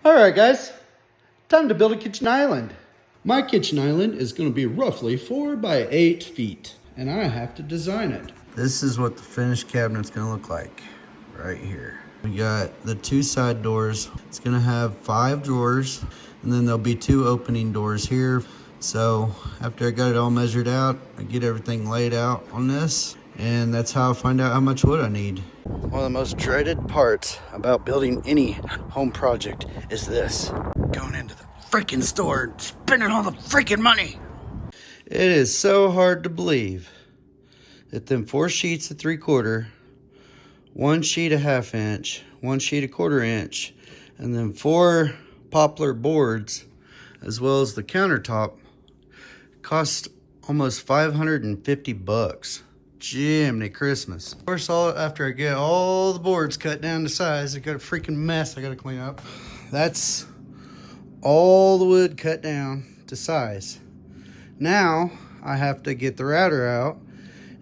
All right, guys, time to build a kitchen island. My kitchen island is going to be roughly 4 by 8 feet, and I have to design it. This is what the finished cabinet's going to look like right here. We got the 2 side doors. It's going to have 5 drawers, and then there'll be 2 opening doors here. So after I got it all measured out, I get everything laid out on this, and that's how I find out how much wood I need. One of the most dreaded parts about building any home project is this. Going into the freaking store and spending all the freaking money. It is so hard to believe that them 4 sheets of 3/4, 1 sheet a 1/2 inch, 1 sheet a 1/4 inch, and then 4 poplar boards, as well as the countertop, cost almost $550. Jiminy Christmas. Of course, after I get all the boards cut down to size, I got a freaking mess I gotta clean up. That's all the wood cut down to size. Now, I have to get the router out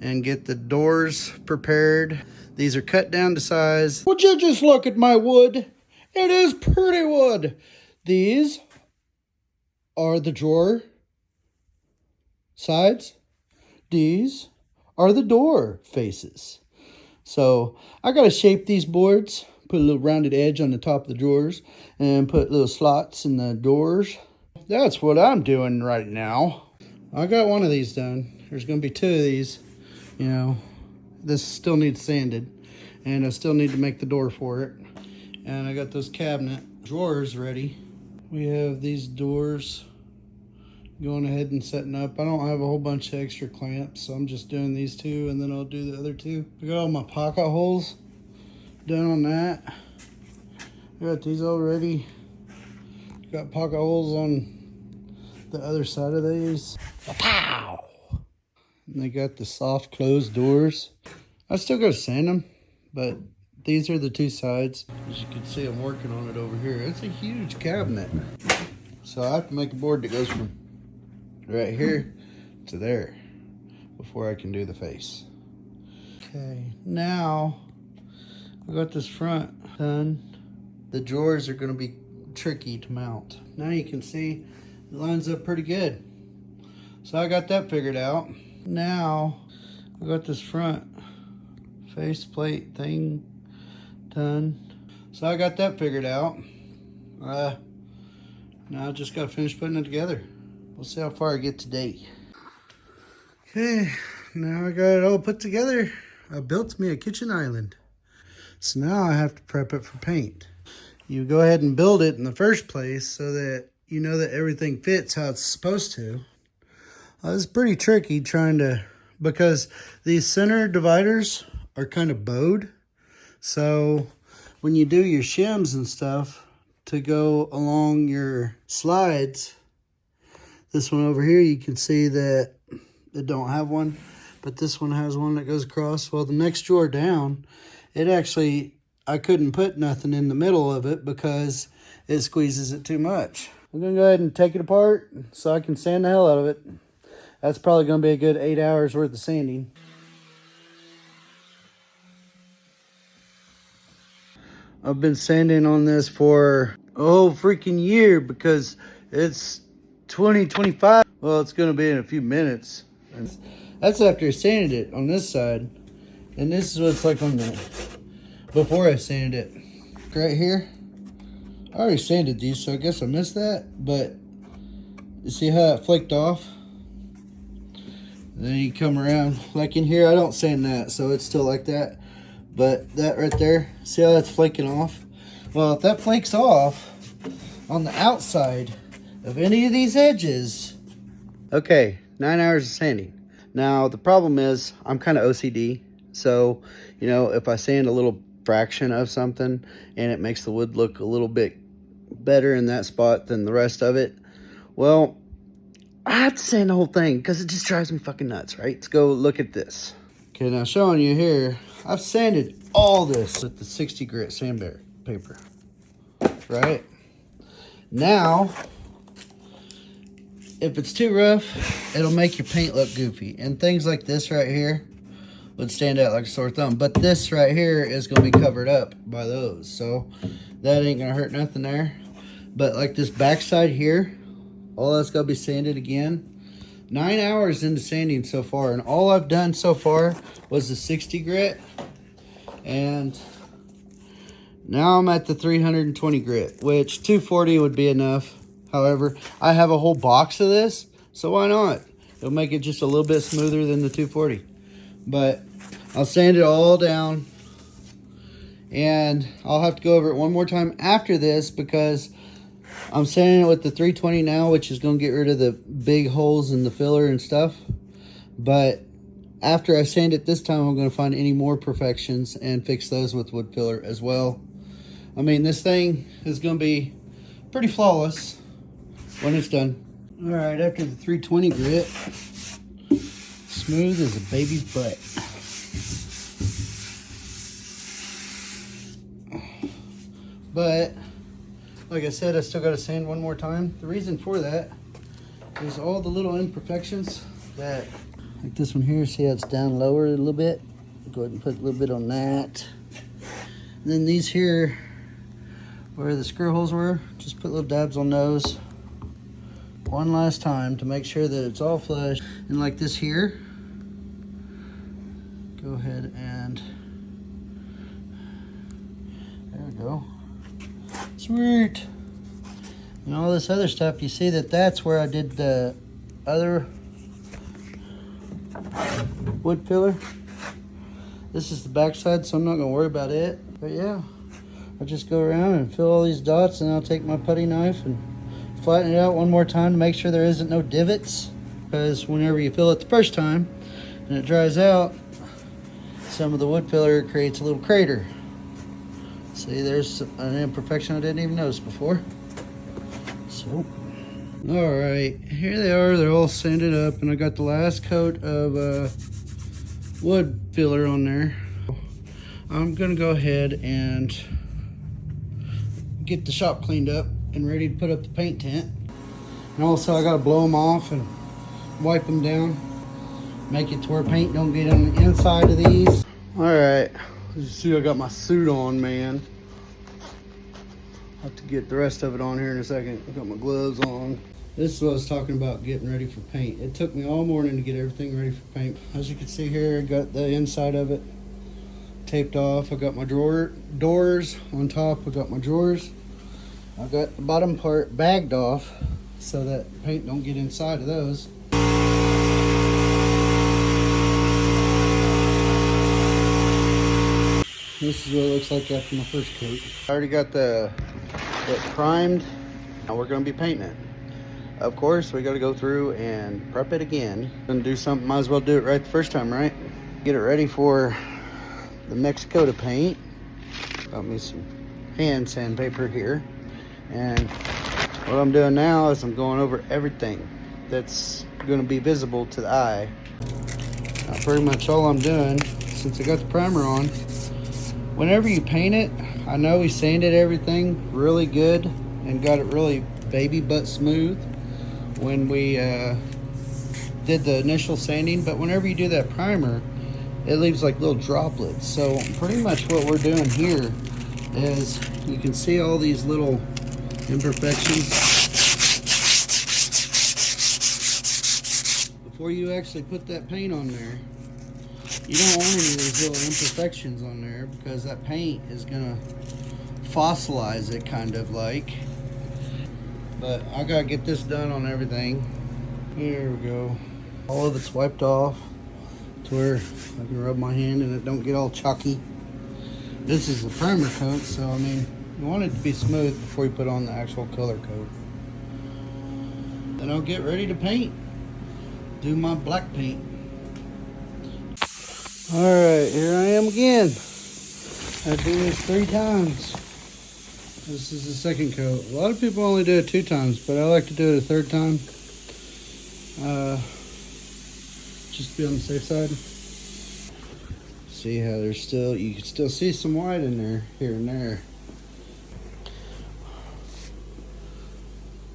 and get the doors prepared. These are cut down to size. Would you just look at my wood? It is pretty wood. These are the drawer sides. These are the door faces. So I gotta shape these boards, put a little rounded edge on the top of the drawers, and put little slots in the doors. That's what I'm doing right now. I got one of these done. There's gonna be 2 of these. You know, this still needs sanded, and I still need to make the door for it. And I got those cabinet drawers ready. We have these doors going ahead and setting up. I don't have a whole bunch of extra clamps, so I'm just doing these 2, and then I'll do the other 2. I got all my pocket holes done on that. I got these already. Got pocket holes on the other side of these. Pow! And they got the soft closed doors. I still gotta sand them, but these are the 2 sides. As you can see, I'm working on it over here. It's a huge cabinet. So I have to make a board that goes from right here to there before I can do the face. Okay, now I got this front done. The drawers are going to be tricky to mount. Now you can see it lines up pretty good. So I got that figured out. Now I got this front face plate thing done. So I got that figured out. Now I just got to finish putting it together. We'll see how far I get today. Okay, now I got it all put together. I built me a kitchen island. So now I have to prep it for paint. You go ahead and build it in the first place so that you know that everything fits how it's supposed to. It's pretty tricky because these center dividers are kind of bowed. So when you do your shims and stuff to go along your slides, this one over here, you can see that it don't have one, but this one has one that goes across. Well, the next drawer down, I couldn't put nothing in the middle of it because it squeezes it too much. I'm gonna go ahead and take it apart so I can sand the hell out of it. That's probably gonna be a good 8 hours worth of sanding. I've been sanding on this for a whole freaking year because it's 2025. Well, it's gonna be in a few minutes. And that's after I sanded it on this side, and this is what it's like on before I sanded it. Right here, I already sanded these, so I guess I missed that. But you see how it flaked off? And then you come around, like in here, I don't sand that, so it's still like that. But that right there, see how that's flaking off? Well, if that flakes off on the outside of any of these edges. Okay, 9 hours of sanding. Now, the problem is I'm kind of OCD. So, you know, if I sand a little fraction of something and it makes the wood look a little bit better in that spot than the rest of it, well, I have to sand the whole thing because it just drives me fucking nuts, right? Let's go look at this. Okay, now showing you here, I've sanded all this with the 60 grit sandpaper, right? Now, if it's too rough, it'll make your paint look goofy. And things like this right here would stand out like a sore thumb. But this right here is going to be covered up by those. So that ain't going to hurt nothing there. But like this backside here, all that's got to be sanded again. 9 hours into sanding so far, and all I've done so far was the 60 grit, and now I'm at the 320 grit, which 240 would be enough. However, I have a whole box of this, so why not? It'll make it just a little bit smoother than the 240. But I'll sand it all down, and I'll have to go over it one more time after this because I'm sanding it with the 320 now, which is going to get rid of the big holes in the filler and stuff. But after I sand it this time, I'm going to find any more perfections and fix those with wood filler as well. I mean, this thing is going to be pretty flawless when it's done. All right, after the 320 grit, smooth as a baby's butt. But like I said, I still got to sand one more time. The reason for that is all the little imperfections that, like this one here, see how it's down lower a little bit? Go ahead and put a little bit on that. And then these here, where the screw holes were, just put little dabs on those one last time to make sure that it's all flush. And like this here, go ahead and, there we go. Sweet. And all this other stuff, you see that that's where I did the other wood filler. This is the back side, so I'm not gonna worry about it. But yeah, I'll just go around and fill all these dots, and I'll take my putty knife and flatten it out one more time to make sure there isn't no divots, because whenever you fill it the first time and it dries out, some of the wood filler creates a little crater. See, there's an imperfection I didn't even notice before. So, all right, here they are. They're all sanded up, and I got the last coat of wood filler on there. I'm gonna go ahead and get the shop cleaned up and ready to put up the paint tent. And also, I gotta blow them off and wipe them down, make it to where paint don't get on the inside of these. All right. You see, I got my suit on, man. I'll have to get the rest of it on here in a second. I got my gloves on. This is what I was talking about, getting ready for paint. It took me all morning to get everything ready for paint. As you can see here, I got the inside of it taped off. I got my doors on top. I got my drawers. I got the bottom part bagged off so that paint don't get inside of those. This is what it looks like after my first coat. I already got it primed. Now we're gonna be painting it. Of course, we gotta go through and prep it again. Gonna do something, might as well do it right the first time, right? Get it ready for the next coat of paint. Got me some hand sandpaper here. And what I'm doing now is I'm going over everything that's gonna be visible to the eye. Now, pretty much all I'm doing, since I got the primer on, whenever you paint it, I know we sanded everything really good and got it really baby butt smooth when we did the initial sanding, but whenever you do that primer, it leaves like little droplets. So pretty much what we're doing here is, you can see all these little imperfections. Before you actually put that paint on there, you don't want any of these little imperfections on there, because that paint is gonna fossilize it, kind of like. But I gotta get this done on everything. Here we go. All of it's wiped off to where I can rub my hand and it don't get all chalky. This is the primer coat, so I mean, you want it to be smooth before you put on the actual color coat. Then I'll get ready to paint. Do my black paint. All right, here I am again. I do this 3 times. This is the second coat. A lot of people only do it 2 times, but I like to do it a 3rd time. Just to be on the safe side. See how there's still, you can still see some white in there, here and there.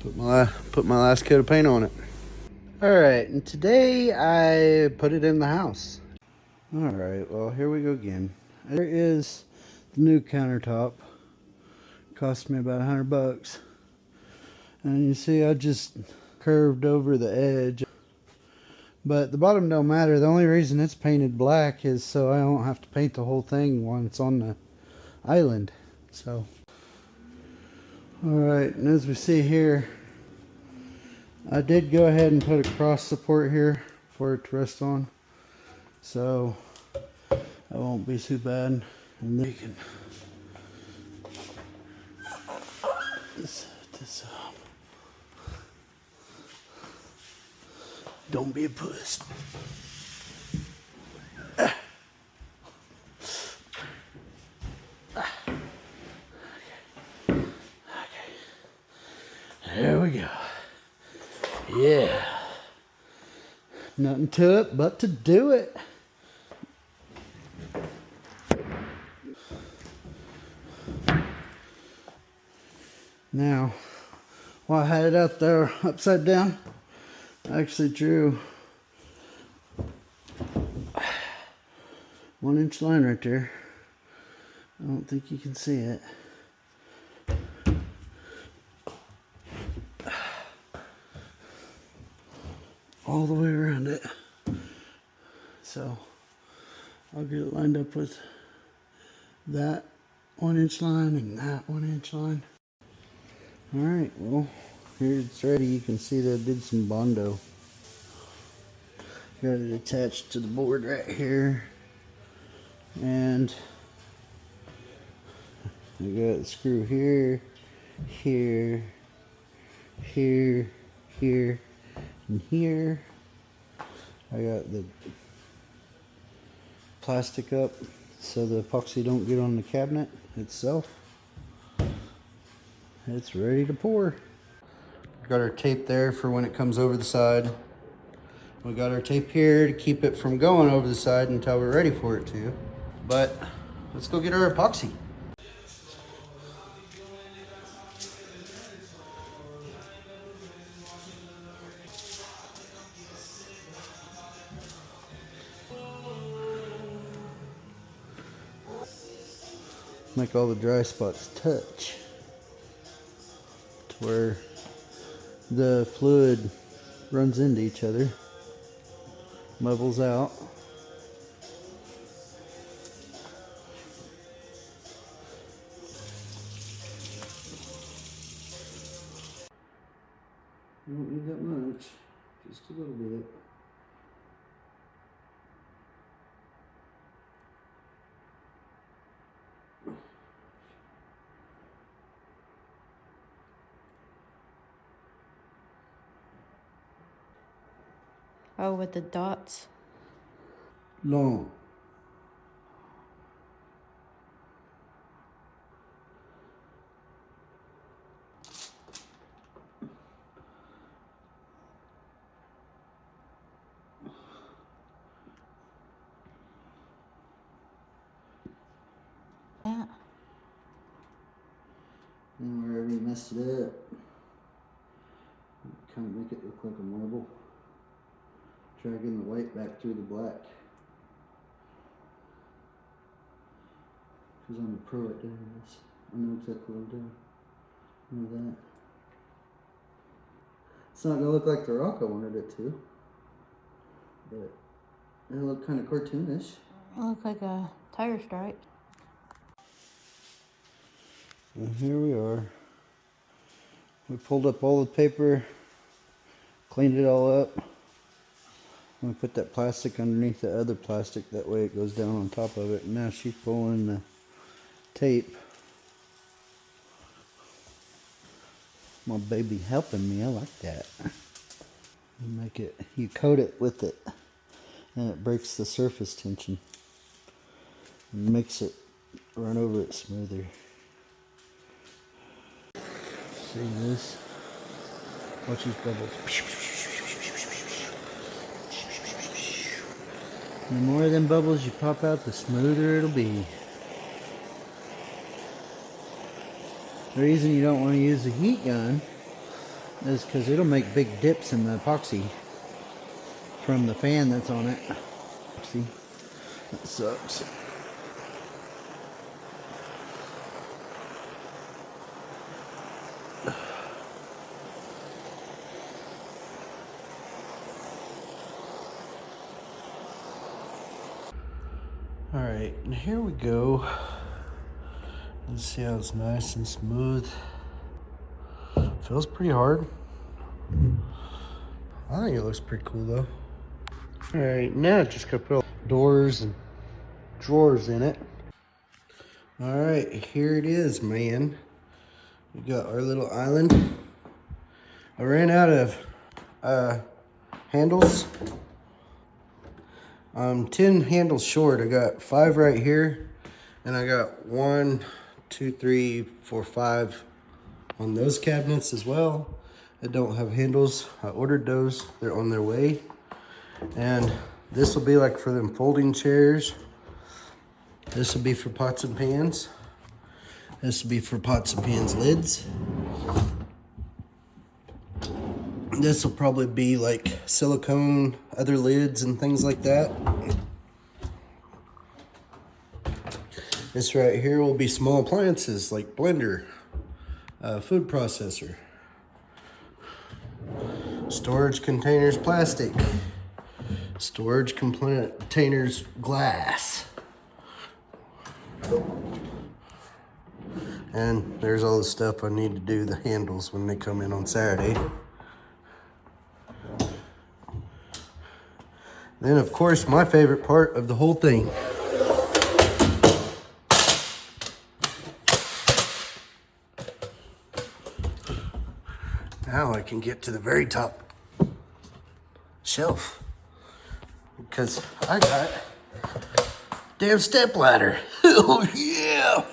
Put my last coat of paint on it. All right, and today I put it in the house. All right, well, here we go again. There is the new countertop. Cost me about $100. And you see I just curved over the edge. But the bottom don't matter. The only reason it's painted black is so I don't have to paint the whole thing when it's on the island. So, alright, and as we see here, I did go ahead and put a cross support here for it to rest on. So, that won't be too bad. And then you can set this up. Don't be a puss. There we go. Yeah. Nothing to it but to do it. Now, while I had it out there upside down, I actually drew 1 inch line right there. I don't think you can see it. All the way around it. So I'll get it lined up with that 1 inch line and that 1 inch line. Alright, well, here it's ready. You can see that I did some Bondo. Got it attached to the board right here. And I got a screw here, here, here, here, and here. I got the plastic up so the epoxy don't get on the cabinet itself. It's ready to pour. Got our tape there for when it comes over the side. We got our tape here to keep it from going over the side until we're ready for it to. But let's go get our epoxy. Make all the dry spots touch to where the fluid runs into each other, bubbles out. You don't need that much, just a little bit. Oh, with the dots. Long. Yeah. And we already messed it up. Kind of make it look like a marble. Dragging the white back through the black. Because I'm a pro at doing this. I know exactly what I'm doing. Know that. It's not going to look like the rock I wanted it to. But it'll look kind of cartoonish. It looks like a tire stripe. And here we are. We pulled up all the paper, cleaned it all up. We put that plastic underneath the other plastic, that way it goes down on top of it. And now she's pulling the tape. My baby helping me, I like that. You make it, you coat it with it, and it breaks the surface tension and makes it run over it smoother. See this? Watch these bubbles. The more of them bubbles you pop out, the smoother it'll be. The reason you don't want to use a heat gun is because it'll make big dips in the epoxy from the fan that's on it. See? That sucks. Alright, and here we go. Let's see how it's nice and smooth. Feels pretty hard. I think it looks pretty cool though. Alright, now just gotta put doors and drawers in it. Alright, here it is, man. We got our little island. I ran out of handles. I'm 10 handles short. I got 5 right here, and I got 1, 2, 3, 4, 5 on those cabinets as well that don't have handles. I ordered those. They're on their way. And this will be like for them folding chairs. This will be for pots and pans. This will be for pots and pans lids. This will probably be like silicone, other lids and things like that. This right here will be small appliances like blender, food processor, storage containers plastic, storage containers glass. And there's all the stuff I need to do, the handles when they come in on Saturday. Then, of course, my favorite part of the whole thing. Now I can get to the very top shelf because I got damn step ladder. Oh yeah!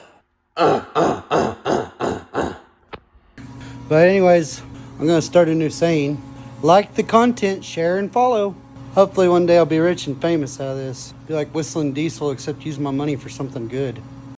But anyways, I'm gonna start a new saying: like the content, share and follow. Hopefully one day I'll be rich and famous out of this. Be like Whistling Diesel, except use my money for something good.